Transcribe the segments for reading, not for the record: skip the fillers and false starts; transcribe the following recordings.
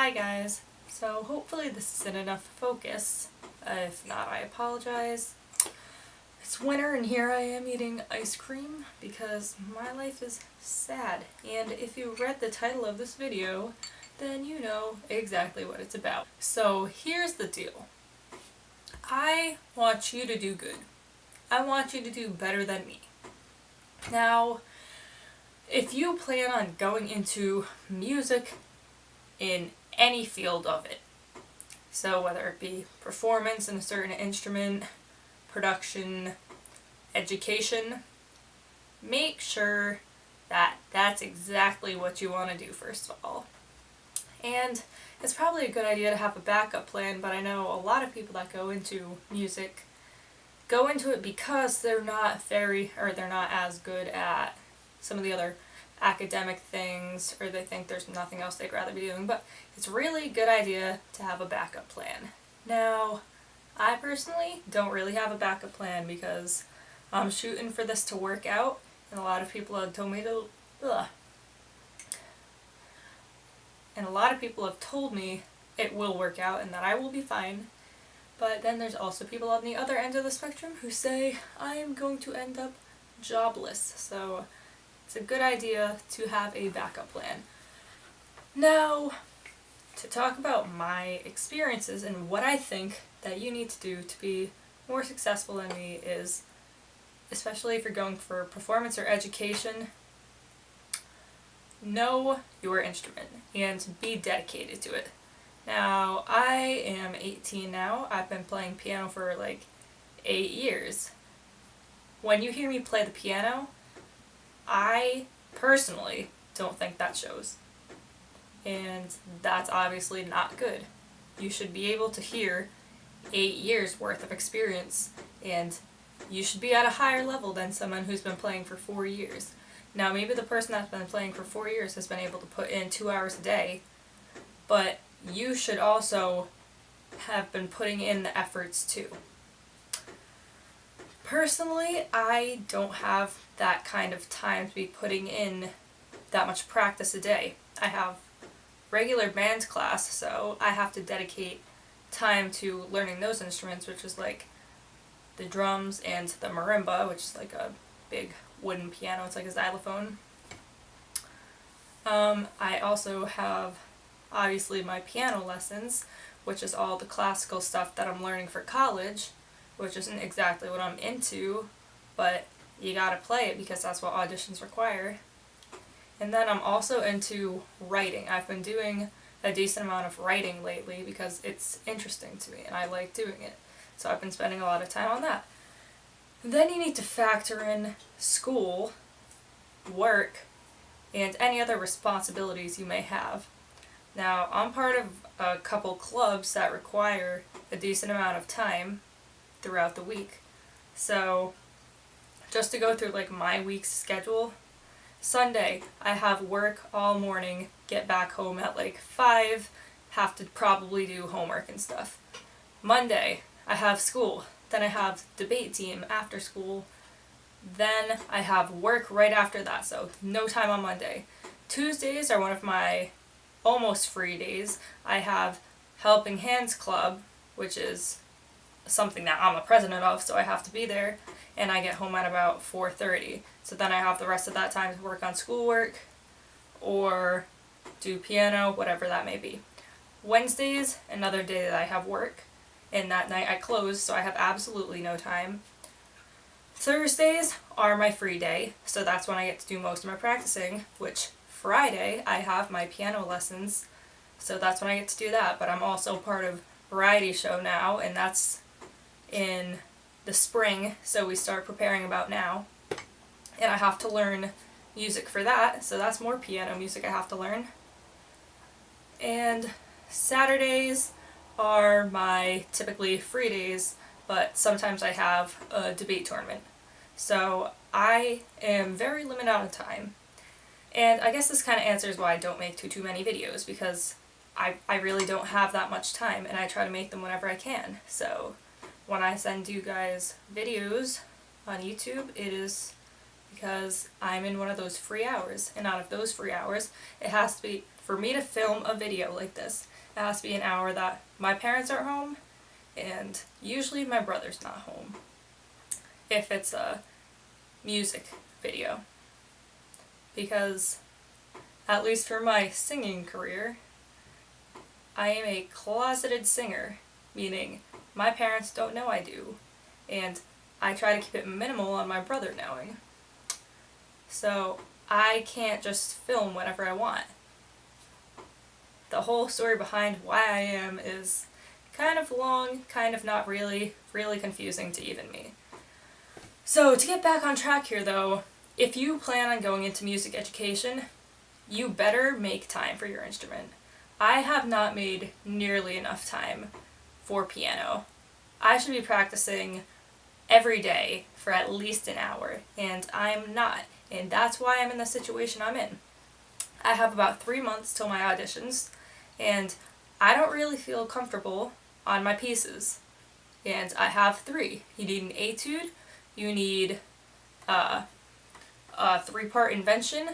Hi guys. So hopefully this isn't enough focus. If not, I apologize. It's winter and here I am eating ice cream because my life is sad. And if you read the title of this video, then you know exactly what it's about. So here's the deal. I want you to do good. I want you to do better than me. Now, if you plan on going into music in any field of it, so whether it be performance in a certain instrument, production, education, make sure that that's exactly what you want to do first of all. And it's probably a good idea to have a backup plan, but I know a lot of people that go into music go into it because they're not as good at some of the other academic things, or they think there's nothing else they'd rather be doing, but it's really a good idea to have a backup plan. Now, I personally don't really have a backup plan because I'm shooting for this to work out, and a lot of people have told me it will work out and that I will be fine. But then there's also people on the other end of the spectrum who say I am going to end up jobless. So it's a good idea to have a backup plan. Now, to talk about my experiences and what I think that you need to do to be more successful than me is, especially if you're going for performance or education, know your instrument and be dedicated to it. Now, I am 18 now. I've been playing piano for like 8 years. When you hear me play the piano, I personally don't think that shows. And that's obviously not good. You should be able to hear 8 years worth of experience, and you should be at a higher level than someone who's been playing for 4 years. Now, maybe the person that's been playing for 4 years has been able to put in 2 hours a day, but you should also have been putting in the efforts too. Personally, I don't have that kind of time to be putting in that much practice a day. I have regular band class, so I have to dedicate time to learning those instruments, which is like the drums and the marimba, which is like a big wooden piano. It's like a xylophone. I also have obviously my piano lessons, which is all the classical stuff that I'm learning for college, which isn't exactly what I'm into, but you gotta play it because that's what auditions require. And then I'm also into writing. I've been doing a decent amount of writing lately because it's interesting to me and I like doing it. So I've been spending a lot of time on that. And then you need to factor in school, work, and any other responsibilities you may have. Now, I'm part of a couple clubs that require a decent amount of time throughout the week. So, just to go through like my week's schedule, Sunday, I have work all morning, get back home at like 5, have to probably do homework and stuff. Monday, I have school, then I have debate team after school, then I have work right after that, so no time on Monday. Tuesdays are one of my almost free days. I have Helping Hands Club, which is something that I'm a president of, so I have to be there, and I get home at about 4:30. So then I have the rest of that time to work on schoolwork or do piano, whatever that may be. Wednesdays, another day that I have work, and that night I close, so I have absolutely no time. Thursdays are my free day, so that's when I get to do most of my practicing, which Friday I have my piano lessons, so that's when I get to do that. But I'm also part of variety show now, and that's in the spring, so we start preparing about now. And I have to learn music for that, so that's more piano music I have to learn. And Saturdays are my typically free days, but sometimes I have a debate tournament. So I am very limited on time. And I guess this kind of answers why I don't make too many videos, because I really don't have that much time, and I try to make them whenever I can. So when I send you guys videos on YouTube, it is because I'm in one of those free hours, and out of those free hours, it has to be for me to film a video like this, it has to be an hour that my parents are home, and usually my brother's not home, if it's a music video. Because, at least for my singing career, I am a closeted singer, meaning my parents don't know I do, and I try to keep it minimal on my brother knowing. So I can't just film whenever I want. The whole story behind why I am is kind of long, kind of not really, really confusing to even me. So to get back on track here though, if you plan on going into music education, you better make time for your instrument. I have not made nearly enough time for piano. I should be practicing every day for at least an hour, and I'm not, and that's why I'm in the situation I'm in. I have about 3 months till my auditions, and I don't really feel comfortable on my pieces. And I have 3. You need an etude, you need a 3-part invention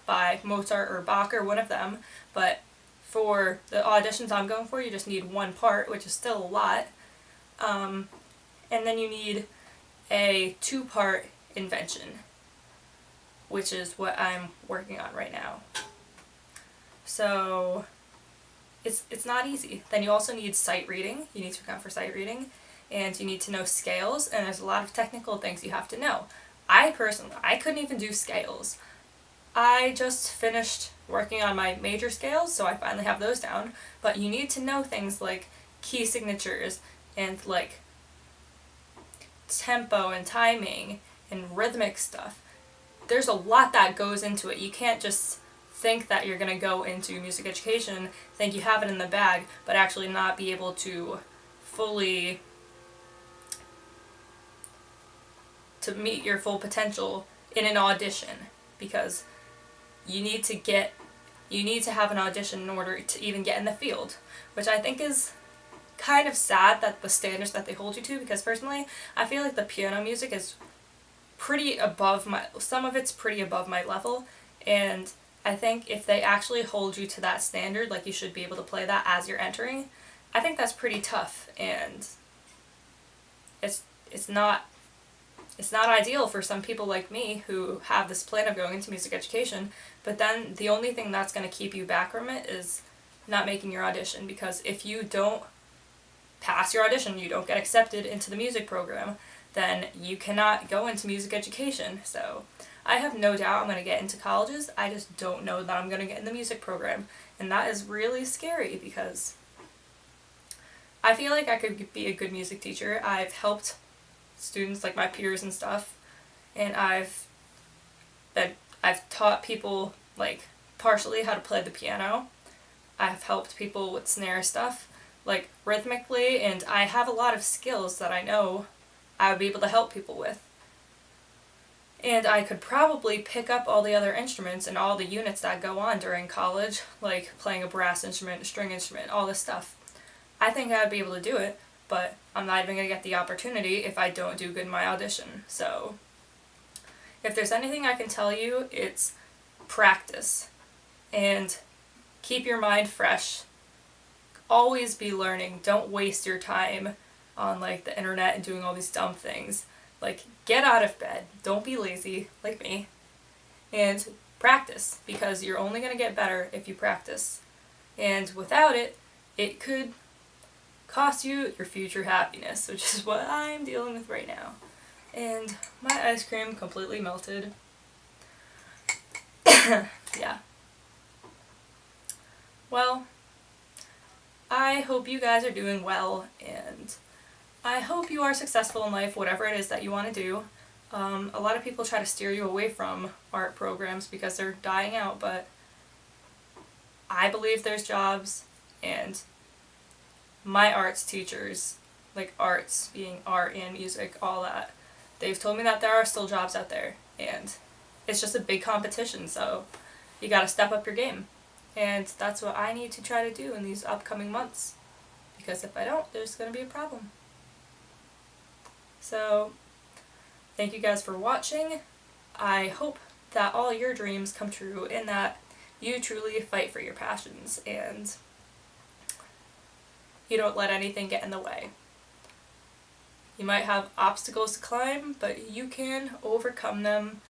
by Mozart or Bach or one of them, but for the auditions I'm going for, you just need 1 part, which is still a lot. And then you need a 2-part invention, which is what I'm working on right now. So it's not easy. Then you also need sight reading. You need to account for sight reading, and you need to know scales, and there's a lot of technical things you have to know. I couldn't even do scales. I just finished working on my major scales, so I finally have those down, but you need to know things like key signatures and like tempo and timing and rhythmic stuff. There's a lot that goes into it. You can't just think that you're going to go into music education, think you have it in the bag, but actually not be able to fully to meet your full potential in an audition, because you need to have an audition in order to even get in the field, which I think is kind of sad that the standards that they hold you to, because personally I feel like the piano music is pretty above some of it's pretty above my level, and I think if they actually hold you to that standard, like you should be able to play that as you're entering, I think that's pretty tough, and it's not ideal for some people like me who have this plan of going into music education, but then the only thing that's going to keep you back from it is not making your audition, because if you don't pass your audition, you don't get accepted into the music program, then you cannot go into music education. So I have no doubt I'm going to get into colleges. I just don't know that I'm going to get in the music program, and that is really scary because I feel like I could be a good music teacher. I've helped students, like my peers and stuff, and I've taught people like partially how to play the piano. I've helped people with snare stuff, like rhythmically, and I have a lot of skills that I know I would be able to help people with. And I could probably pick up all the other instruments and all the units that go on during college, like playing a brass instrument, a string instrument, all this stuff. I think I would be able to do it, but I'm not even going to get the opportunity if I don't do good in my audition. So if there's anything I can tell you, it's practice and keep your mind fresh. Always be learning. Don't waste your time on like the internet and doing all these dumb things. Like, get out of bed. Don't be lazy like me. And practice, because you're only going to get better if you practice. And without it, it could cost you your future happiness, which is what I'm dealing with right now. And my ice cream completely melted. Yeah. Well, I hope you guys are doing well, and I hope you are successful in life, whatever it is that you want to do. A lot of people try to steer you away from art programs because they're dying out, but I believe there's jobs, and my arts teachers, like arts, being art and music, all that, they've told me that there are still jobs out there, and it's just a big competition, so you gotta step up your game. And that's what I need to try to do in these upcoming months, because if I don't, there's gonna be a problem. So, thank you guys for watching. I hope that all your dreams come true and that you truly fight for your passions and you don't let anything get in the way. You might have obstacles to climb, but you can overcome them